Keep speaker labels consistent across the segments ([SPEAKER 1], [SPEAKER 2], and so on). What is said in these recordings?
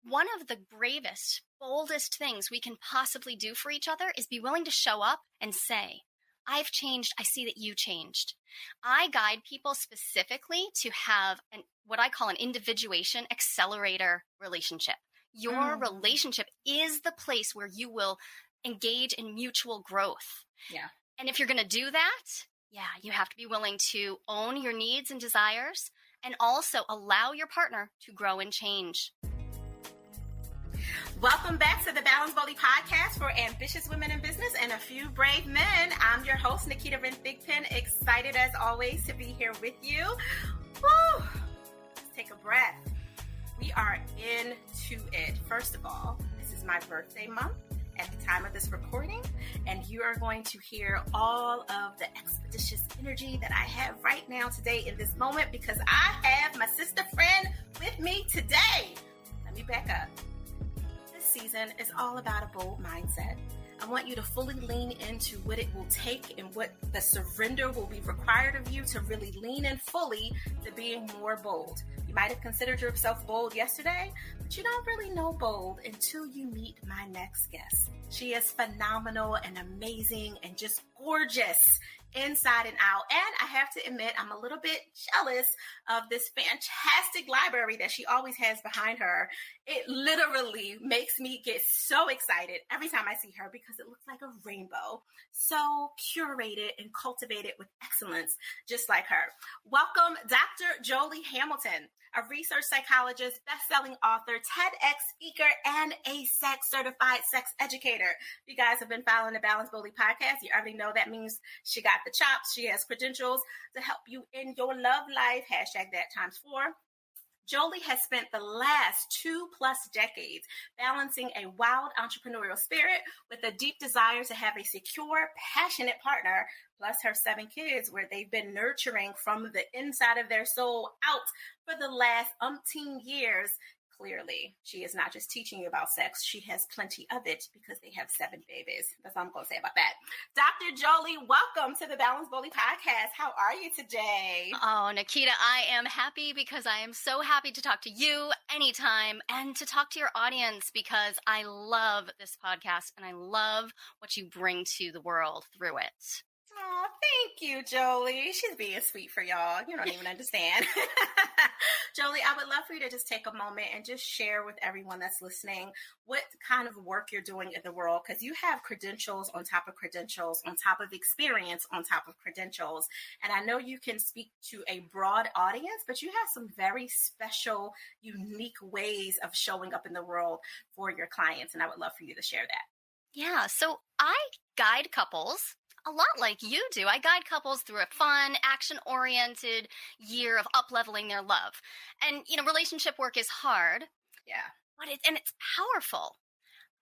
[SPEAKER 1] one of the bravest, boldest things we can possibly do for each other is be willing to show up and say, I've changed. I see that you changed. I guide people specifically to have what I call an individuation accelerator relationship. Your relationship is the place where you will engage in mutual growth.
[SPEAKER 2] Yeah.
[SPEAKER 1] And if you're going to do that, you have to be willing to own your needs and desires and also allow your partner to grow and change.
[SPEAKER 2] Welcome back to the Balance Boldly podcast for ambitious women in business and a few brave men. I'm your host, Naketa Ren Thigpen. Excited as always to be here with you. Woo! Let's take a breath. We are into it. First of all, this is my birthday month at the time of this recording, and you are going to hear all of the expeditious energy that I have right now today in this moment because I have my sister friend with me today. Let me back up. Season is all about a bold mindset. I want you to fully lean into what it will take and what the surrender will be required of you to really lean in fully to being more bold. You might have considered yourself bold yesterday, but you don't really know bold until you meet my next guest. She is phenomenal and amazing and just gorgeous inside and out. And I have to admit, I'm a little bit jealous of this fantastic library that she always has behind her. It literally makes me get so excited every time I see her because it looks like a rainbow. So curated and cultivated with excellence, just like her. Welcome, Dr. Joli Hamilton, a research psychologist, best-selling author, TEDx speaker, and AASECT certified sex educator. If you guys have been following the Balance Boldly podcast, you already know that means she got the chops. She has credentials to help you in your love life. Hashtag that ×4. Joli has spent the last 2+ decades balancing a wild entrepreneurial spirit with a deep desire to have a secure, passionate partner, plus her 7 kids, where they've been nurturing from the inside of their soul out for the last umpteen years. Clearly, she is not just teaching you about sex. She has plenty of it because they have 7 babies. That's all I'm going to say about that. Dr. Joli, welcome to the Balance Boldly podcast. How are you today?
[SPEAKER 1] Oh, Naketa, I am happy because I am so happy to talk to you anytime and to talk to your audience because I love this podcast and I love what you bring to the world through it.
[SPEAKER 2] Oh, thank you, Joli. She's being sweet for y'all. You don't even understand. Joli, I would love for you to just take a moment and just share with everyone that's listening what kind of work you're doing in the world, because you have credentials on top of credentials, on top of experience, on top of credentials. And I know you can speak to a broad audience, but you have some very special, unique ways of showing up in the world for your clients. And I would love for you to share that.
[SPEAKER 1] Yeah, so I guide couples a lot like you do. I guide couples through a fun, action-oriented year of up-leveling their love. And, relationship work is hard.
[SPEAKER 2] Yeah.
[SPEAKER 1] But it's powerful.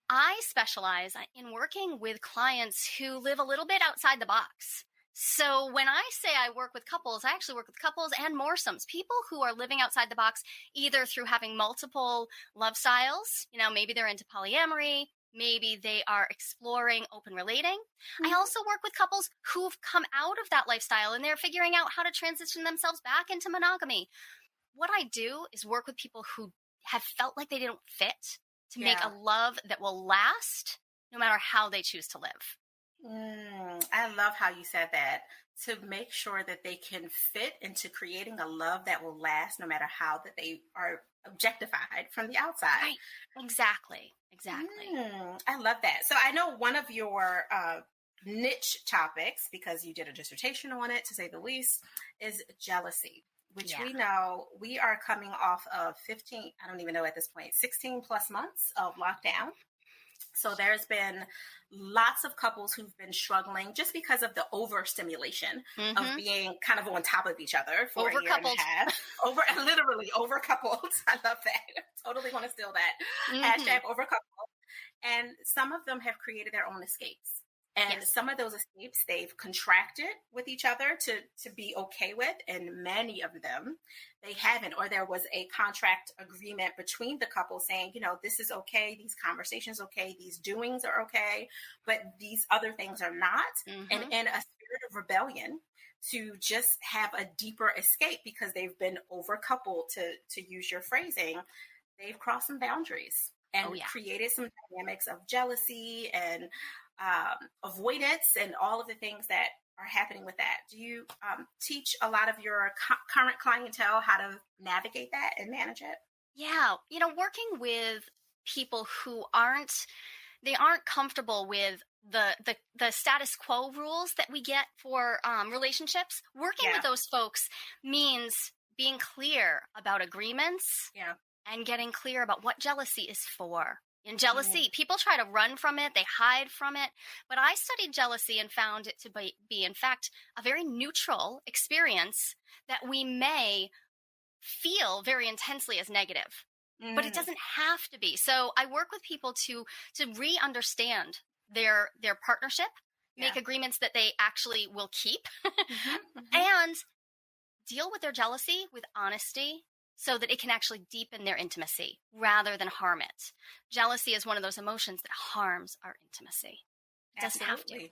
[SPEAKER 1] I specialize in working with clients who live a little bit outside the box. So when I say I work with couples, I actually work with couples and moresomes, people who are living outside the box, either through having multiple love styles, maybe they're into polyamory, maybe they are exploring open relating. Mm-hmm. I also work with couples who've come out of that lifestyle and they're figuring out how to transition themselves back into monogamy. What I do is work with people who have felt like they didn't fit to make a love that will last no matter how they choose to live.
[SPEAKER 2] I love how you said that. To make sure that they can fit into creating a love that will last no matter how that they are objectified from the outside.
[SPEAKER 1] Right. Exactly.
[SPEAKER 2] I love that. So I know one of your niche topics, because you did a dissertation on it, to say the least, is jealousy, which we know we are coming off of 15, I don't even know at this point, 16+ months of lockdown. So there's been lots of couples who've been struggling just because of the overstimulation of being kind of on top of each other for a year and a half. Literally over-coupled. I love that. Totally want to steal that. Hashtag over-coupled. And some of them have created their own escapes. And some of those escapes they've contracted with each other to be okay with, and many of them they haven't, or there was a contract agreement between the couple saying, this is okay, these conversations okay, these doings are okay, but these other things are not. And in a spirit of rebellion, to just have a deeper escape because they've been overcoupled, to use your phrasing, they've crossed some boundaries and
[SPEAKER 1] Oh, yeah.
[SPEAKER 2] created some dynamics of jealousy and avoidance and all of the things that are happening with that. Do you teach a lot of your current clientele how to navigate that and manage it?
[SPEAKER 1] Yeah. Working with people who aren't comfortable with the status quo rules that we get for relationships. Working with those folks means being clear about agreements and getting clear about what jealousy is for. In jealousy, people try to run from it, they hide from it, but I studied jealousy and found it to be in fact, a very neutral experience that we may feel very intensely as negative. But it doesn't have to be. So I work with people to re-understand their partnership, make agreements that they actually will keep, and deal with their jealousy with honesty so that it can actually deepen their intimacy rather than harm it. Jealousy is one of those emotions that harms our intimacy. It doesn't have to.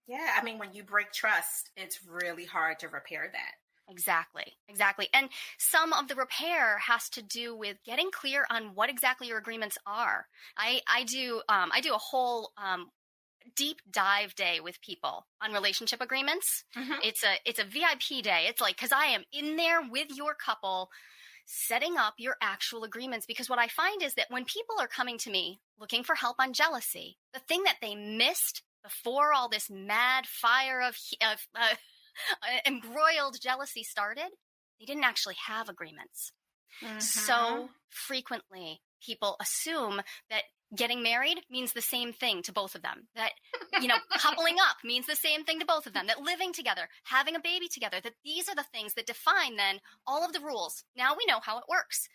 [SPEAKER 2] Yeah, I mean, when you break trust, it's really hard to repair that.
[SPEAKER 1] Exactly. And some of the repair has to do with getting clear on what exactly your agreements are. I do a whole deep dive day with people on relationship agreements. It's a VIP day. It's like, because I am in there with your couple setting up your actual agreements. Because what I find is that when people are coming to me looking for help on jealousy, the thing that they missed before all this mad fire of embroiled jealousy started, they didn't actually have agreements. So frequently people assume that getting married means the same thing to both of them, that coupling up means the same thing to both of them, that living together, having a baby together, that these are the things that define then all of the rules. Now we know how it works,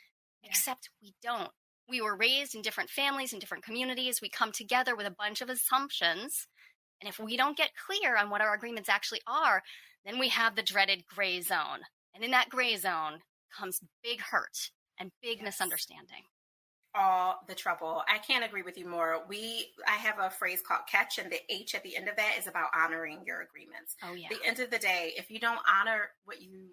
[SPEAKER 1] except we don't. We were raised in different families, in different communities. We come together with a bunch of assumptions, and if we don't get clear on what our agreements actually are, then we have the dreaded gray zone. And in that gray zone comes big hurt and big misunderstanding.
[SPEAKER 2] All the trouble. I can't agree with you more. I have a phrase called catch, and the H at the end of that is about honoring your agreements.
[SPEAKER 1] Oh, yeah.
[SPEAKER 2] At the end of the day, if you don't honor what you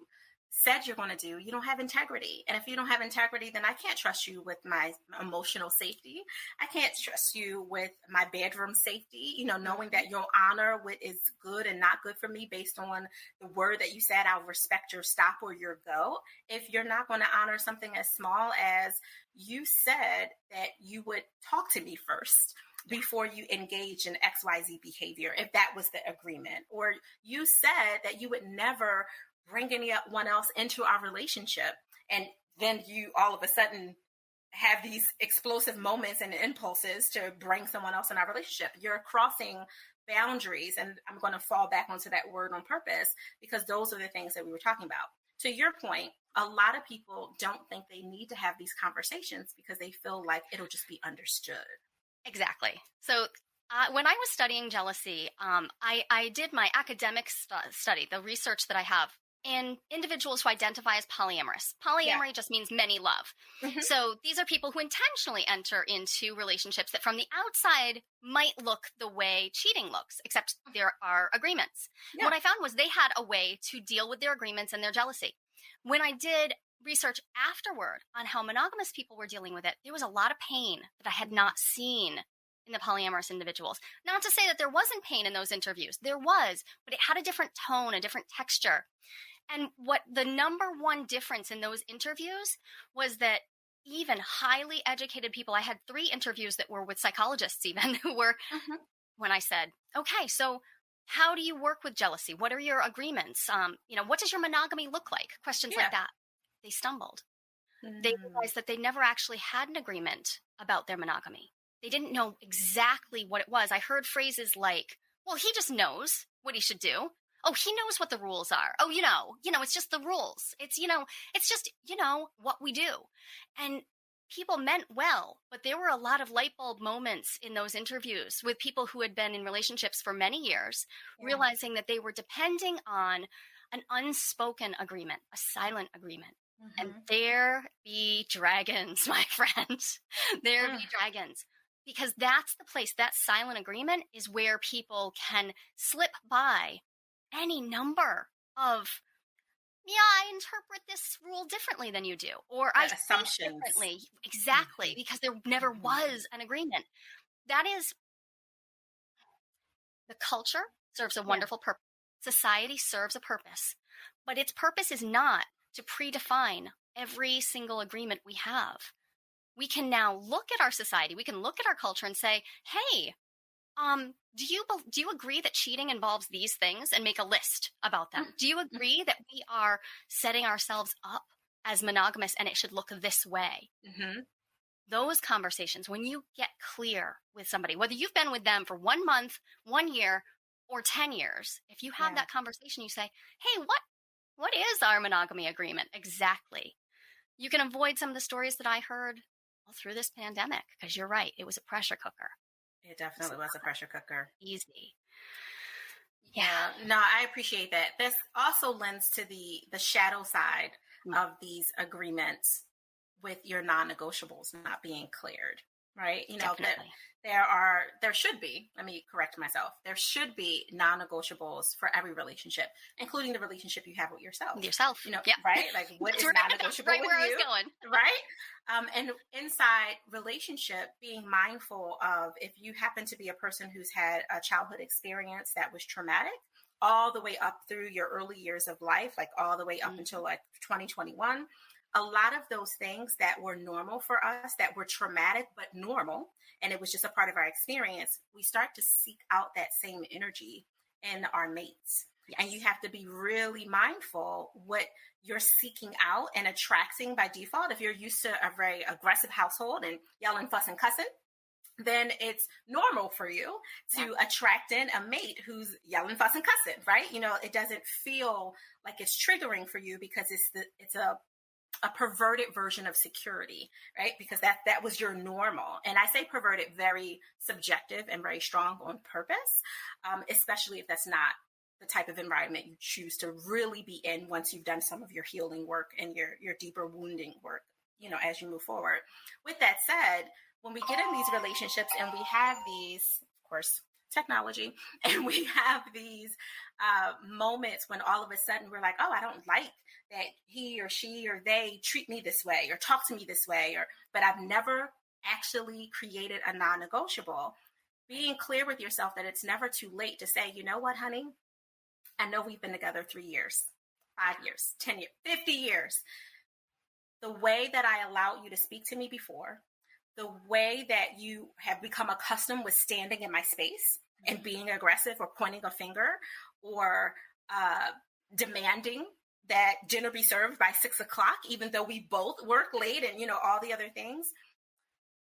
[SPEAKER 2] said you're going to do, you don't have integrity. And if you don't have integrity, then I can't trust you with my emotional safety. I can't trust you with my bedroom safety, knowing that you'll honor what is good and not good for me based on the word that you said. I'll respect your stop or your go. If you're not going to honor something as small as you said that you would talk to me first before you engage in XYZ behavior, if that was the agreement, or you said that you would never bring anyone else into our relationship, and then you all of a sudden have these explosive moments and impulses to bring someone else in our relationship. You're crossing boundaries, and I'm going to fall back onto that word on purpose because those are the things that we were talking about. To your point, a lot of people don't think they need to have these conversations because they feel like it'll just be understood.
[SPEAKER 1] Exactly. So when I was studying jealousy, I did my academic study, the research that I have, in individuals who identify as polyamorous. Polyamory just means many love. So these are people who intentionally enter into relationships that from the outside might look the way cheating looks, except there are agreements. What I found was they had a way to deal with their agreements and their jealousy. When I did research afterward on how monogamous people were dealing with it, there was a lot of pain that I had not seen in the polyamorous individuals. Not to say that there wasn't pain in those interviews. There was, but it had a different tone, a different texture. And what the number one difference in those interviews was that even highly educated people, I had 3 interviews that were with psychologists even, who were, when I said, okay, so how do you work with jealousy? What are your agreements? What does your monogamy look like? Questions like that. They stumbled. They realized that they never actually had an agreement about their monogamy. They didn't know exactly what it was. I heard phrases like, well, he just knows what he should do. Oh, he knows what the rules are. Oh, it's just the rules. It's just, what we do. And people meant well, but there were a lot of light bulb moments in those interviews with people who had been in relationships for many years, realizing that they were depending on an unspoken agreement, a silent agreement. And there be dragons, my friend. There be dragons. Because that's the place, that silent agreement is where people can slip by any number of yeah, I interpret this rule differently than you do, or I
[SPEAKER 2] The
[SPEAKER 1] think
[SPEAKER 2] assumptions.
[SPEAKER 1] differently. Exactly, because there never was an agreement. That is, the culture serves a
[SPEAKER 2] Yeah.
[SPEAKER 1] wonderful purpose. Society serves a purpose, but its purpose is not to predefine every single agreement we have. We can now look at our society, we can look at our culture and say, hey, do you agree that cheating involves these things, and make a list about them? Do you agree that we are setting ourselves up as monogamous and it should look this way?
[SPEAKER 2] Mm-hmm.
[SPEAKER 1] Those conversations, when you get clear with somebody, whether you've been with them for 1 month, 1 year, or 10 years, if you have
[SPEAKER 2] Yeah.
[SPEAKER 1] that conversation, you say, hey, what is our monogamy agreement exactly? You can avoid some of the stories that I heard all through this pandemic, because you're right, it was a pressure cooker.
[SPEAKER 2] It definitely was a pressure cooker.
[SPEAKER 1] Easy.
[SPEAKER 2] Yeah, no, I appreciate that. This also lends to the shadow side of these agreements with your non-negotiables not being cleared, right? You know, that
[SPEAKER 1] Definitely.
[SPEAKER 2] there should be, let me correct myself, there should be non-negotiables for every relationship, including the relationship you have with yourself.
[SPEAKER 1] With yourself.
[SPEAKER 2] You know,
[SPEAKER 1] Yeah.
[SPEAKER 2] right? Like, what is non-negotiable
[SPEAKER 1] right
[SPEAKER 2] with
[SPEAKER 1] where
[SPEAKER 2] you?
[SPEAKER 1] I was going.
[SPEAKER 2] Right? And inside relationship, being mindful of, if you happen to be a person who's had a childhood experience that was traumatic, all the way up through your early years of life, like all the way up until like 2021, a lot of those things that were normal for us, that were traumatic but normal, and it was just a part of our experience, we start to seek out that same energy in our mates. Yes. And you have to be really mindful what you're seeking out and attracting by default. If you're used to a very aggressive household and yelling, fussing, cussing, then it's normal for you to attract in a mate who's yelling, fussing, cussing, right? You know, it doesn't feel like it's triggering for you because it's a perverted version of security, right? Because that was your normal. And I say perverted very subjective and very strong on purpose, especially if that's not the type of environment you choose to really be in once you've done some of your healing work and your deeper wounding work, you know, as you move forward. With that said, when we get in these relationships and we have these, of course, technology, and we have these moments when all of a sudden we're like, oh, I don't like that he or she or they treat me this way or talk to me this way, but I've never actually created a non-negotiable. Being clear with yourself that it's never too late to say, you know what, honey, I know we've been together 3 years, 5 years, 10 years, 50 years. The way that I allowed you to speak to me before, the way that you have become accustomed with standing in my space and being aggressive or pointing a finger or demanding that dinner be served by 6 o'clock, even though we both work late and, you know, all the other things,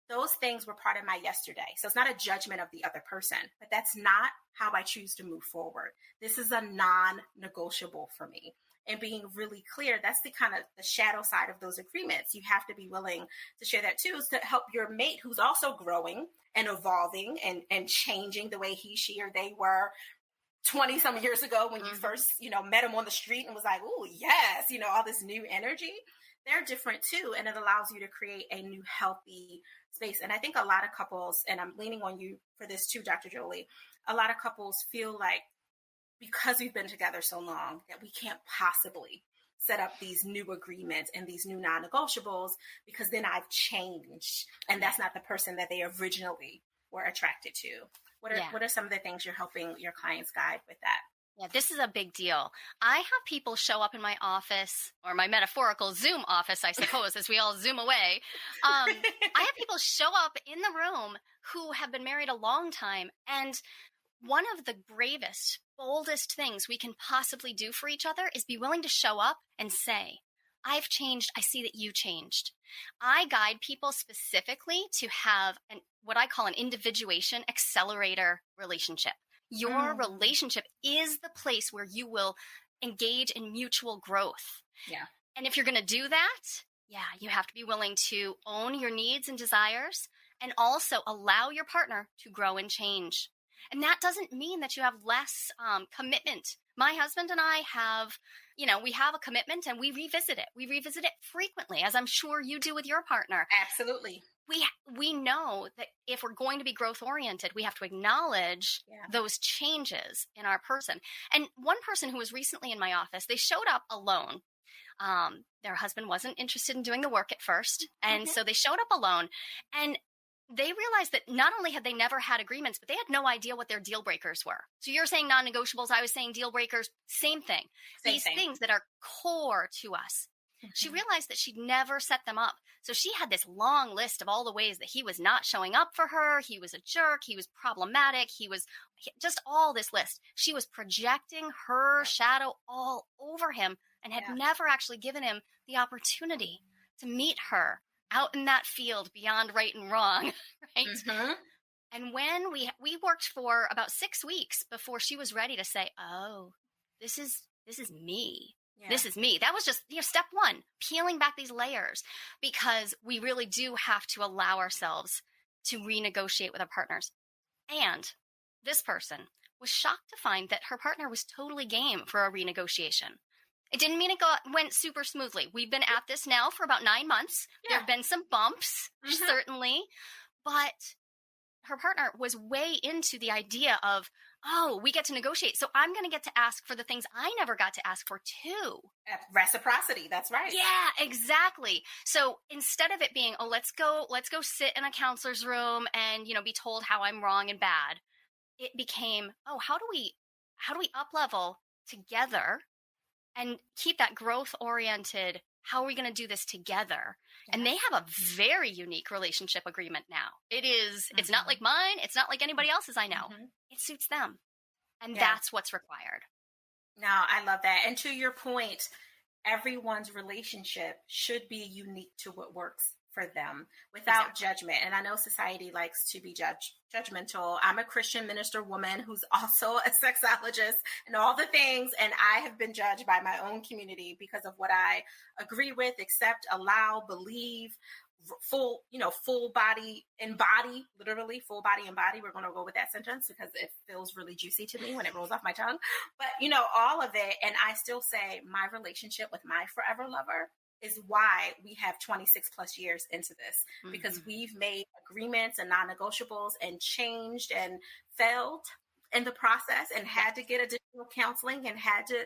[SPEAKER 2] those things were part of my yesterday. So it's not a judgment of the other person, but that's not how I choose to move forward. This is a non-negotiable for me. And being really clear, that's the kind of the shadow side of those agreements. You have to be willing to share that too, is to help your mate who's also growing and evolving and changing the way he, she, or they were 20 some years ago when you first, you know, met him on the street and was like, oh, yes, you know, all this new energy. They're different too. And it allows you to create a new healthy space. And I think a lot of couples, and I'm leaning on you for this too, Dr. Joli, a lot of couples feel like because we've been together so long that we can't possibly set up these new agreements and these new non-negotiables because then I've changed. And that's not the person that they originally were attracted to. What are some of the things you're helping your clients guide with that?
[SPEAKER 1] Yeah, this is a big deal. I have people show up in my office, or my metaphorical Zoom office, I suppose, as we all Zoom away. I have people show up in the room who have been married a long time. And one of the bravest, boldest things we can possibly do for each other is be willing to show up and say, I've changed. I see that you changed. I guide people specifically to have what I call an individuation accelerator relationship. Your relationship is the place where you will engage in mutual growth.
[SPEAKER 2] Yeah.
[SPEAKER 1] And if you're going to do that, you have to be willing to own your needs and desires and also allow your partner to grow and change. And that doesn't mean that you have less commitment. My husband and I have, we have a commitment and we revisit it. We revisit it frequently, as I'm sure you do with your partner.
[SPEAKER 2] Absolutely.
[SPEAKER 1] we know that if we're going to be growth oriented, we have to acknowledge those changes in our person. And one person who was recently in my office, they showed up alone. Their husband wasn't interested in doing the work at first. And so they showed up alone, and they realized that not only had they never had agreements, but they had no idea what their deal breakers were. So you're saying non-negotiables, I was saying deal breakers, same thing. These things that are core to us. She realized that she'd never set them up. So she had this long list of all the ways that he was not showing up for her. He was a jerk. He was problematic. He was just all this list. She was projecting her shadow all over him and had never actually given him the opportunity to meet her out in that field beyond right and wrong, right? And when we worked for about 6 weeks before she was ready to say, oh, this is me. Yeah. This is me. That was just step one, peeling back these layers, because we really do have to allow ourselves to renegotiate with our partners. And this person was shocked to find that her partner was totally game for a renegotiation. It didn't mean it went super smoothly. We've been at this now for about 9 months. There have been some bumps, certainly, but her partner was way into the idea of, oh, we get to negotiate. So I'm going to get to ask for the things I never got to ask for too.
[SPEAKER 2] Reciprocity. That's right.
[SPEAKER 1] Yeah, exactly. So instead of it being, oh, let's go sit in a counselor's room and, be told how I'm wrong and bad, it became, oh, how do we up level together and keep that growth oriented? How are we going to do this together? And they have a very unique relationship agreement now. It's not like mine. It's not like anybody else's I know. It suits them. And that's what's required.
[SPEAKER 2] No, I love that. And to your point, everyone's relationship should be unique to what works for them without judgment. And I know society likes to be judgmental. I'm a Christian minister woman who's also a sexologist and all the things. And I have been judged by my own community because of what I agree with, accept, allow, believe, full body and body, literally full body and body. We're going to go with that sentence because it feels really juicy to me when it rolls off my tongue. But, all of it. And I still say my relationship with my forever lover is why we have 26 plus years into this, because we've made agreements and non-negotiables and changed and failed in the process and had to get additional counseling and had to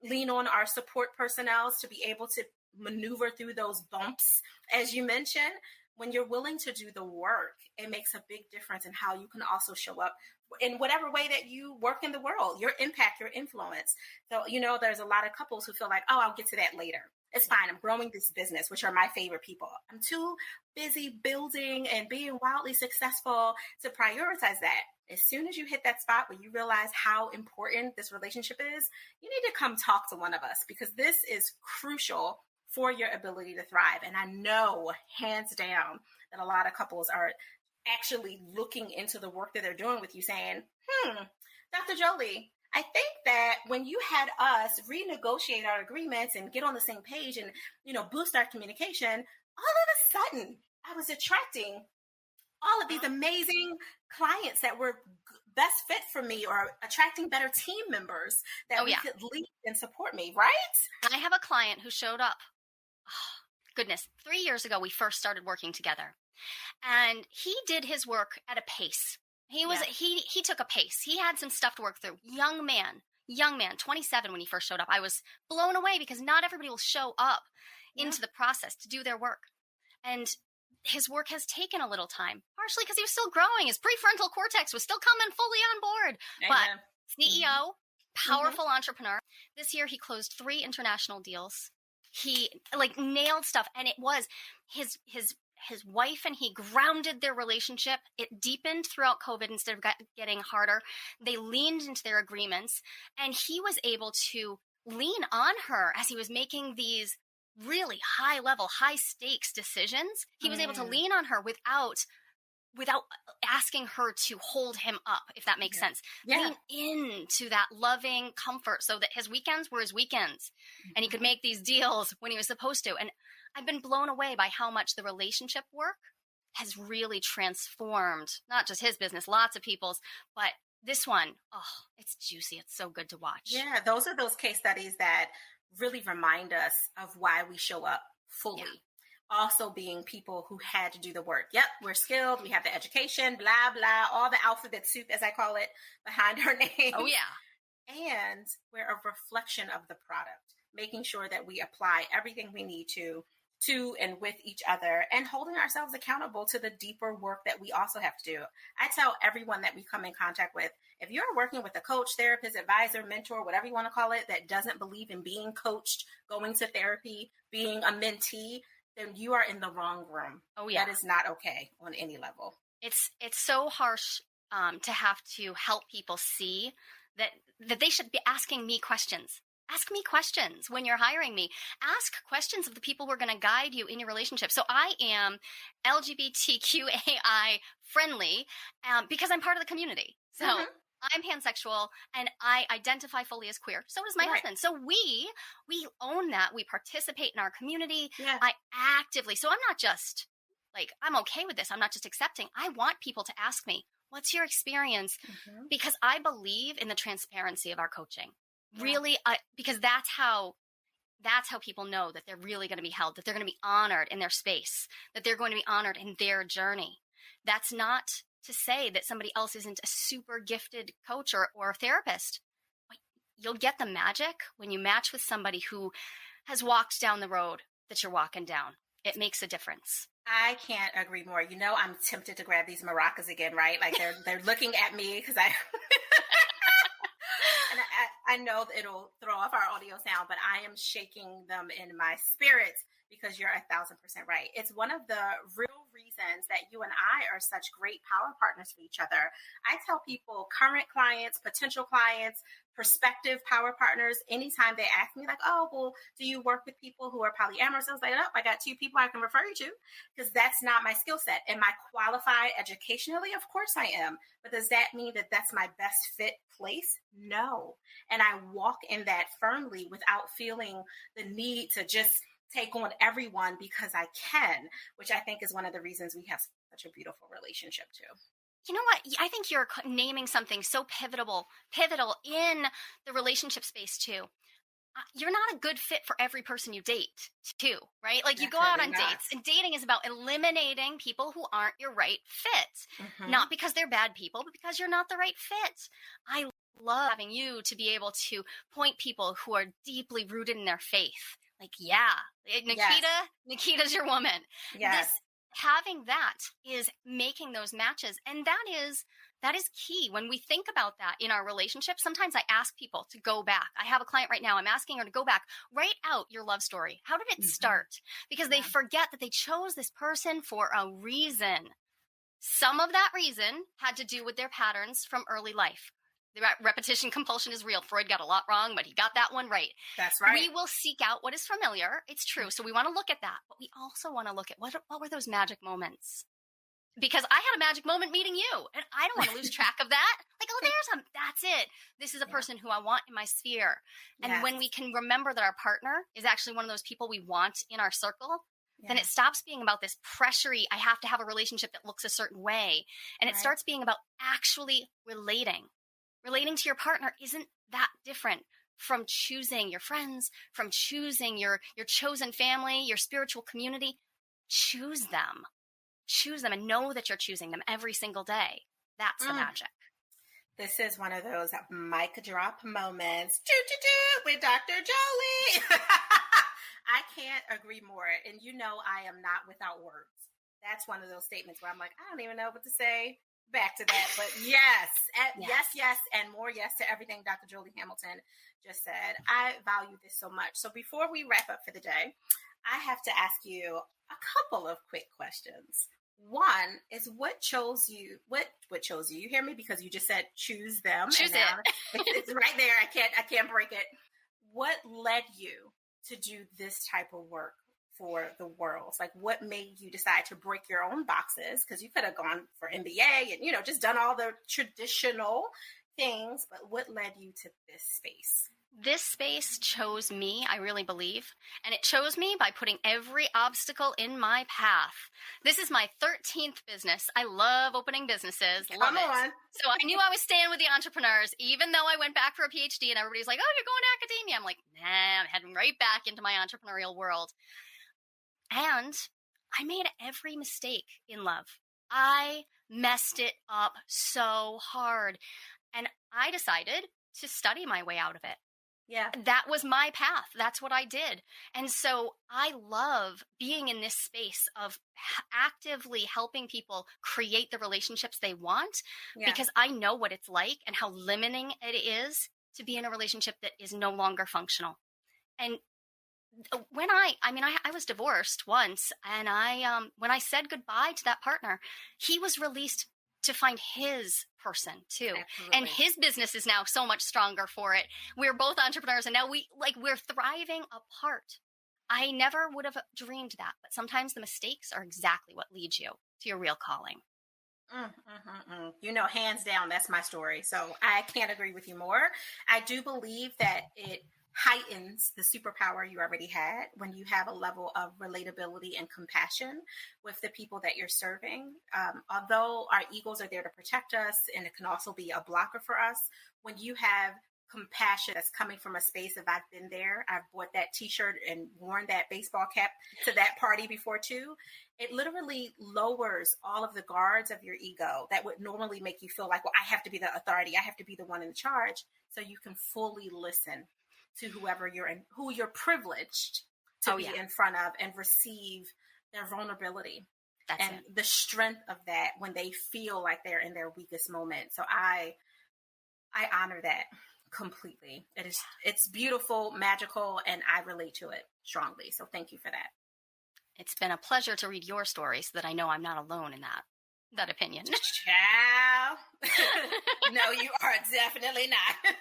[SPEAKER 2] lean on our support personnel to be able to maneuver through those bumps. As you mentioned, when you're willing to do the work, it makes a big difference in how you can also show up in whatever way that you work in the world, your impact, your influence. So, there's a lot of couples who feel like, oh, I'll get to that later. It's fine. I'm growing this business, which are my favorite people. I'm too busy building and being wildly successful to prioritize that. As soon as you hit that spot where you realize how important this relationship is, you need to come talk to one of us, because this is crucial for your ability to thrive. And I know hands down that a lot of couples are actually looking into the work that they're doing with you saying, Dr. Joli, I think that when you had us renegotiate our agreements and get on the same page and, boost our communication, all of a sudden I was attracting all of these amazing clients that were best fit for me, or attracting better team members that could lead and support me, right?
[SPEAKER 1] I have a client who showed up. Oh, goodness. 3 years ago, we first started working together, and he did his work at a pace. He took a pace. He had some stuff to work through. Young man, 27 when he first showed up. I was blown away because not everybody will show up into the process to do their work. And his work has taken a little time, partially because he was still growing. His prefrontal cortex was still coming fully on board. Amen. But CEO, powerful entrepreneur. This year he closed 3 international deals. He nailed stuff, and it was his wife and he grounded their relationship. It deepened throughout COVID instead of getting harder. They leaned into their agreements, and he was able to lean on her as he was making these really high level, high stakes decisions. He was able to lean on her without asking her to hold him up, if that makes sense. Lean into that loving comfort so that his weekends were his weekends and he could make these deals when he was supposed to. And I've been blown away by how much the relationship work has really transformed, not just his business, lots of people's, but this one, it's juicy. It's so good to watch.
[SPEAKER 2] Yeah, those are those case studies that really remind us of why we show up fully. also being people who had to do the work. Yep, we're skilled. We have the education, blah, blah, all the alphabet soup, as I call it, behind our name.
[SPEAKER 1] Oh, yeah.
[SPEAKER 2] And we're a reflection of the product, making sure that we apply everything we need to and with each other, and holding ourselves accountable to the deeper work that we also have to do. I tell everyone that we come in contact with, if you're working with a coach, therapist, advisor, mentor, whatever you want to call it, that doesn't believe in being coached, going to therapy, being a mentee, then you are in the wrong room.
[SPEAKER 1] Oh, yeah.
[SPEAKER 2] That is not okay on any level.
[SPEAKER 1] It's so harsh to have to help people see that they should be asking me questions. Ask me questions when you're hiring me. Ask questions of the people who are going to guide you in your relationship. So I am LGBTQAI friendly because I'm part of the community. So I'm pansexual and I identify fully as queer. So does my husband. So we own that. We participate in our community.
[SPEAKER 2] Yeah.
[SPEAKER 1] I actively. So I'm not just like, I'm okay with this. I'm not just accepting. I want people to ask me, what's your experience? Because I believe in the transparency of our coaching. Really, because that's how people know that they're really going to be held, that they're going to be honored in their space, that they're going to be honored in their journey. That's not to say that somebody else isn't a super gifted coach or therapist. You'll get the magic when you match with somebody who has walked down the road that you're walking down. It makes a difference.
[SPEAKER 2] I can't agree more. You know, I'm tempted to grab these maracas again, right? Like they're looking at me because and I know that it'll throw off our audio sound, but I am shaking them in my spirit because you're 1,000% right. It's one of the real reasons that you and I are such great power partners for each other. I tell people, current clients, potential clients, prospective power partners, anytime they ask me like, oh, well, do you work with people who are polyamorous? I was like, oh, I got 2 people I can refer you to, because that's not my skill set. Am I qualified educationally? Of course I am. But does that mean that that's my best fit place? No. And I walk in that firmly without feeling the need to just take on everyone because I can, which I think is one of the reasons we have such a beautiful relationship too.
[SPEAKER 1] You know what? I think you're naming something so pivotal in the relationship space too. You're not a good fit for every person you date too, right? Like you go out on dates, and dating is about eliminating people who aren't your right fit. Not because they're bad people, but because you're not the right fit. I love having you to be able to point people who are deeply rooted in their faith. Like, Naketa's your woman.
[SPEAKER 2] Yes.
[SPEAKER 1] Having that is making those matches. And that is key. When we think about that in our relationship, sometimes I ask people to go back. I have a client right now. I'm asking her to go back, write out your love story. How did it start? Because they forget that they chose this person for a reason. Some of that reason had to do with their patterns from early life. The repetition compulsion is real. Freud got a lot wrong, but he got that one right.
[SPEAKER 2] That's right.
[SPEAKER 1] We will seek out what is familiar. It's true. So we want to look at that, but we also want to look at what were those magic moments? Because I had a magic moment meeting you, and I don't want to lose track of that. Like, oh, that's it. This is a person who I want in my sphere. And when we can remember that our partner is actually one of those people we want in our circle, then it stops being about this pressury, I have to have a relationship that looks a certain way. And it starts being about actually relating. Relating to your partner isn't that different from choosing your friends, from choosing your chosen family, your spiritual community. Choose them and know that you're choosing them every single day. That's the magic.
[SPEAKER 2] This is one of those mic drop moments with Dr. Joli. I can't agree more. And you know I am not without words. That's one of those statements where I'm like, I don't even know what to say back to that. But yes, and more yes to everything Dr. Joli Hamilton just said. I value this so much. So before we wrap up for the day, I have to ask you a couple of quick questions. One is what chose you? What chose you? You hear me? Because you just said choose them.
[SPEAKER 1] Choose it.
[SPEAKER 2] It's right there. I can't break it. What led you to do this type of work for the world? Like, what made you decide to break your own boxes? Because you could have gone for MBA and, just done all the traditional things, but what led you to this space?
[SPEAKER 1] This space chose me, I really believe, and it chose me by putting every obstacle in my path. This is my 13th business. I love opening businesses. Love it. So I knew I was staying with the entrepreneurs, even though I went back for a PhD and everybody's like, oh, you're going to academia. I'm like, nah, I'm heading right back into my entrepreneurial world. And I made every mistake in love. I messed it up so hard. And I decided to study my way out of it.
[SPEAKER 2] Yeah.
[SPEAKER 1] That was my path. That's what I did. And so I love being in this space of actively helping people create the relationships they want, because I know what it's like and how limiting it is to be in a relationship that is no longer functional. And when I was divorced once, and when I said goodbye to that partner, he was released to find his person too.
[SPEAKER 2] Absolutely.
[SPEAKER 1] And his business is now so much stronger for it. We're both entrepreneurs, and now we're thriving apart. I never would have dreamed that, but sometimes the mistakes are exactly what leads you to your real calling.
[SPEAKER 2] Hands down, that's my story. So I can't agree with you more. I do believe that it heightens the superpower you already had when you have a level of relatability and compassion with the people that you're serving. Although our egos are there to protect us, and it can also be a blocker for us, when you have compassion that's coming from a space of I've been there, I've bought that t-shirt and worn that baseball cap to that party before too, it literally lowers all of the guards of your ego that would normally make you feel like, well, I have to be the authority, I have to be the one in charge, so you can fully listen to whoever who you're privileged to be in front of, and receive their vulnerability the strength of that when they feel like they're in their weakest moment. So I honor that completely. It's beautiful, magical, and I relate to it strongly. So thank you for that.
[SPEAKER 1] It's been a pleasure to read your story so that I know I'm not alone in that opinion.
[SPEAKER 2] Ciao. No, you are definitely not.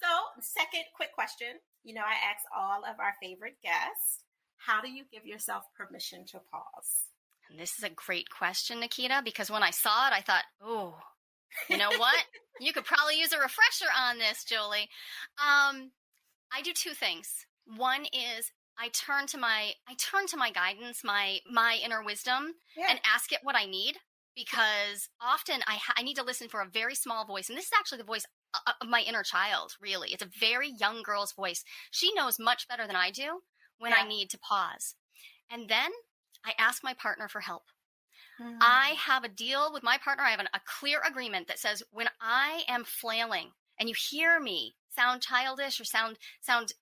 [SPEAKER 2] So, second quick question. I ask all of our favorite guests, how do you give yourself permission to pause?
[SPEAKER 1] And this is a great question, Naketa, because when I saw it, I thought, oh, you know what? You could probably use a refresher on this, Joli. I do two things. One is I turn to my guidance, my inner wisdom, and ask it what I need, because often I need to listen for a very small voice. And this is actually the voice of my inner child, really. It's a very young girl's voice. She knows much better than I do when I need to pause. And then I ask my partner for help. Mm-hmm. I have a deal with my partner. I have a clear agreement that says when I am flailing and you hear me sound childish or sound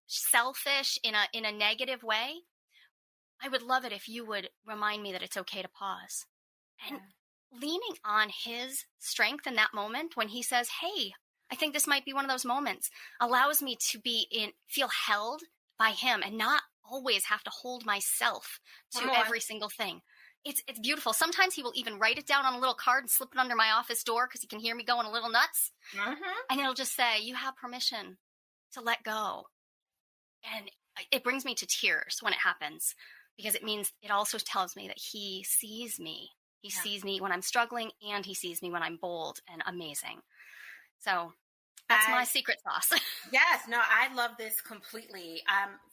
[SPEAKER 1] selfish in a negative way, I would love it if you would remind me that it's okay to pause. And leaning on his strength in that moment when he says, hey, I think this might be one of those moments, allows me to feel held by him and not always have to hold myself to every single thing. It's beautiful. Sometimes he will even write it down on a little card and slip it under my office door because he can hear me going a little nuts. Mm-hmm. And it'll just say, you have permission to let go. And it brings me to tears when it happens, because it also tells me that he sees me. He sees me when I'm struggling, and he sees me when I'm bold and amazing. So that's my secret sauce.
[SPEAKER 2] Yes, no, I love this completely.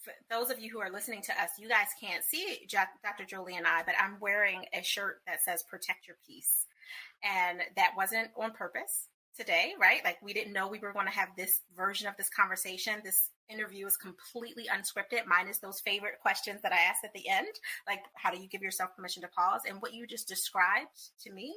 [SPEAKER 2] For those of you who are listening to us, you guys can't see Dr. Joli and I, but I'm wearing a shirt that says protect your peace. And that wasn't on purpose today, right? Like, we didn't know we were going to have this version of this conversation. This interview is completely unscripted, minus those favorite questions that I asked at the end. Like, how do you give yourself permission to pause? And what you just described to me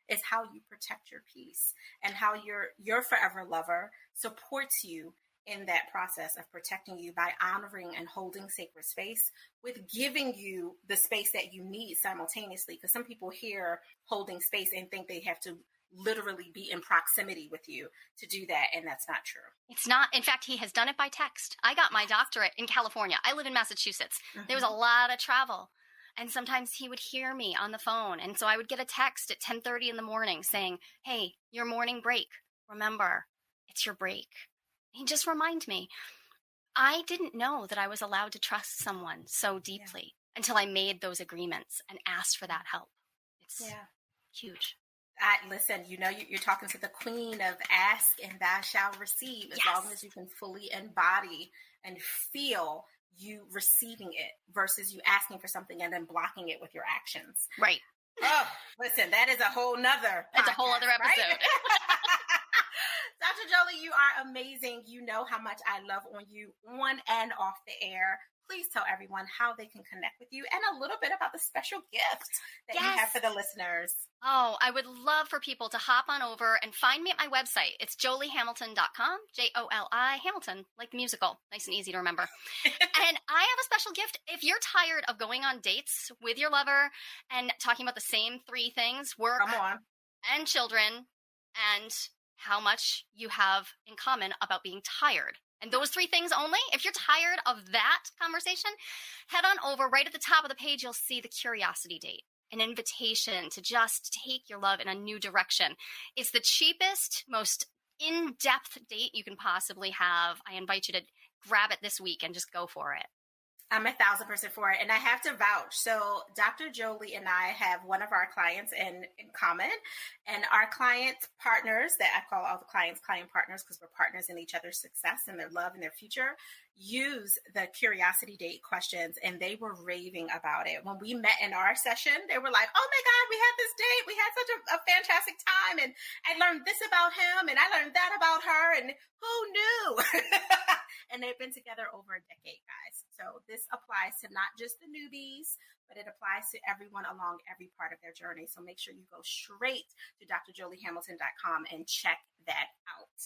[SPEAKER 2] is how you protect your peace, and how your forever lover supports you in that process of protecting you by honoring and holding sacred space with giving you the space that you need simultaneously. Because some people hear holding space and think they have to literally be in proximity with you to do that. And that's not true.
[SPEAKER 1] It's not. In fact, he has done it by text. I got my doctorate in California. I live in Massachusetts. Mm-hmm. There was a lot of travel. And sometimes he would hear me on the phone. And so I would get a text at 10:30 in the morning saying, hey, your morning break. Remember, it's your break. He'd just remind me. I didn't know that I was allowed to trust someone so deeply until I made those agreements and asked for that help. It's huge.
[SPEAKER 2] Listen, you're talking to the queen of ask and thou shalt receive, as long as you can fully embody and feel you receiving it versus you asking for something and then blocking it with your actions.
[SPEAKER 1] Right.
[SPEAKER 2] Oh, listen, that is a whole nother podcast.
[SPEAKER 1] That's a whole other episode.
[SPEAKER 2] Right? Dr. Joli, you are amazing. You know how much I love on you on and off the air. please tell everyone how they can connect with you and a little bit about the special gift that you have for the listeners.
[SPEAKER 1] Oh, I would love for people to hop on over and find me at my website. It's jolihamilton.com, Joli Hamilton, like the musical. Nice and easy to remember. And I have a special gift. If you're tired of going on dates with your lover and talking about the same three things, work and children, and how much you have in common about being tired. And those three things only, if you're tired of that conversation, head on over. Right at the top of the page, you'll see the curiosity date, an invitation to just take your love in a new direction. It's the cheapest, most in-depth date you can possibly have. I invite you to grab it this week and just go for it.
[SPEAKER 2] I'm 1,000% for it. And I have to vouch. So Dr. Joli and I have one of our clients in common, and our client partners, that I call all the clients client partners because we're partners in each other's success and their love and their future, use the curiosity date questions, and they were raving about it. When we met in our session, they were like, oh my God, we had this date. We had such a fantastic time. And I learned this about him and I learned that about her. And who knew? And they've been together over a decade, guys. So this applies to not just the newbies, but it applies to everyone along every part of their journey. So make sure you go straight to drjolihamilton.com and check that out.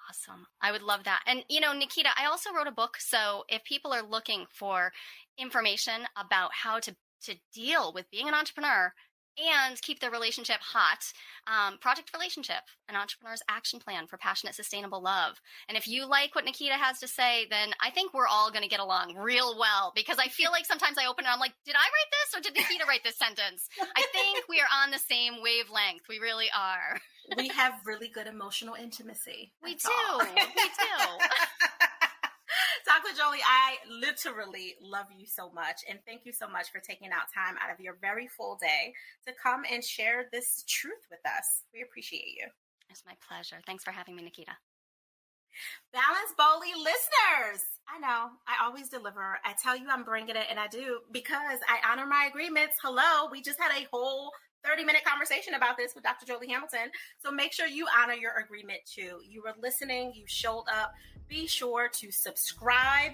[SPEAKER 1] Awesome. I would love that. And, Naketa, I also wrote a book. So if people are looking for information about how to deal with being an entrepreneur and keep their relationship hot, Project Relationship, an entrepreneur's action plan for passionate, sustainable love. And if you like what Naketa has to say, then I think we're all going to get along real well, because I feel like sometimes I open it, I'm like, did I write this or did Naketa write this sentence? I think we are on the same wavelength. We really are.
[SPEAKER 2] We have really good emotional intimacy.
[SPEAKER 1] We do.
[SPEAKER 2] Dr. Joli, I literally love you so much. And thank you so much for taking out time out of your very full day to come and share this truth with us. We appreciate you.
[SPEAKER 1] It's my pleasure. Thanks for having me, Naketa.
[SPEAKER 2] Balance Boldly listeners. I know, I always deliver. I tell you I'm bringing it, and I do, because I honor my agreements. Hello, we just had a whole 30-minute conversation about this with Dr. Joli Hamilton. So make sure you honor your agreement too. You were listening, you showed up. Be sure to subscribe,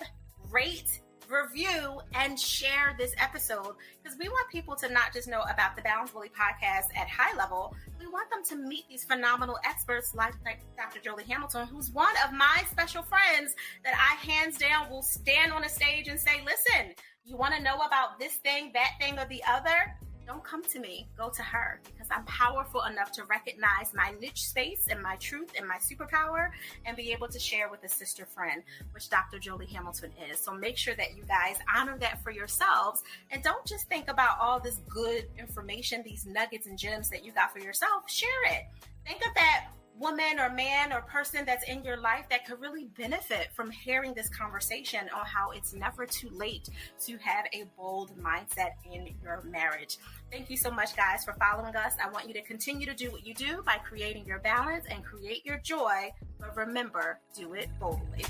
[SPEAKER 2] rate, review, and share this episode, because we want people to not just know about the Balance Boldly podcast at high level. We want them to meet these phenomenal experts like Dr. Joli Hamilton, who's one of my special friends that I hands down will stand on a stage and say, listen, you want to know about this thing, that thing, or the other? Don't come to me, go to her, because I'm powerful enough to recognize my niche space and my truth and my superpower and be able to share with a sister friend, which Dr. Joli Hamilton is. So make sure that you guys honor that for yourselves, and don't just think about all this good information, these nuggets and gems that you got for yourself. Share it. Think of that woman or man or person that's in your life that could really benefit from hearing this conversation on how it's never too late to have a bold mindset in your marriage. Thank you so much, guys, for following us. I want you to continue to do what you do by creating your balance and create your joy, but remember, do it boldly.